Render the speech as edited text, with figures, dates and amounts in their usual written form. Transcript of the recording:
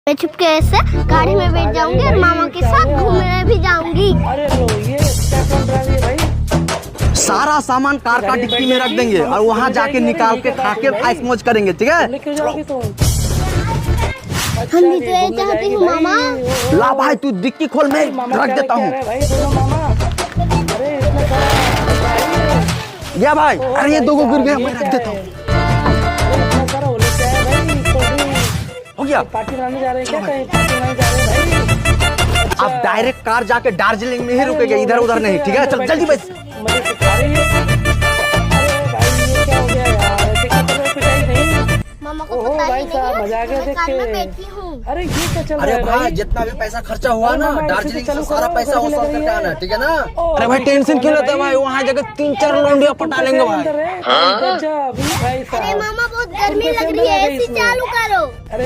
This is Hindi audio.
मैं चुपके से गाड़ी में बैठ जाऊंगी और मामा के साथ घूमने भी जाऊंगी। अरे लो, ये क्या कर रहा है भाई? सारा सामान कार का डिक्की में रख देंगे और वहाँ जाके निकाल के खा के आइस मौज करेंगे, ठीक है? क्यों जाओगी तुम? हम भी तो ये चाहती हूँ मामा। ला भाई, तू डिक्की खोल, मैं रख देता हूँ। भाई बोलो मामा। अरे इसमें या भाई, अरे ये 2 गिर गए, मैं रख देता हूँ। हो गया। पार्टी बनाने जा रहे हैं क्या? कहीं पार्टी बनाने जा रहे हैं भाई? आप डायरेक्ट कार जाके दार्जिलिंग में ही रुकेंगे, इधर उधर नहीं, ठीक है? चल जल्दी बस। मुझे सिखा रही है। अरे भाई ये क्या हो गया यार? देखा तो पिटाई नहीं। मामा को ओहो पता ही भाई नहीं साहब, है मजा आ गया मैं देख कार में के। बैठी हूँ। अरे ये क्या चल रहा अरे है भाई, भाई? जितना भी पैसा खर्चा हुआ ना दार्जिलिंग से सारा पैसा वो सब करके आना, ठीक है ना? अरे भाई टेंशन क्यों लेते भाई, वहाँ जगह 3-4 लौंडिया पटा लेंगे भाई। अरे मामा बहुत गर्मी लग रही है, एसी चालू करो। अरे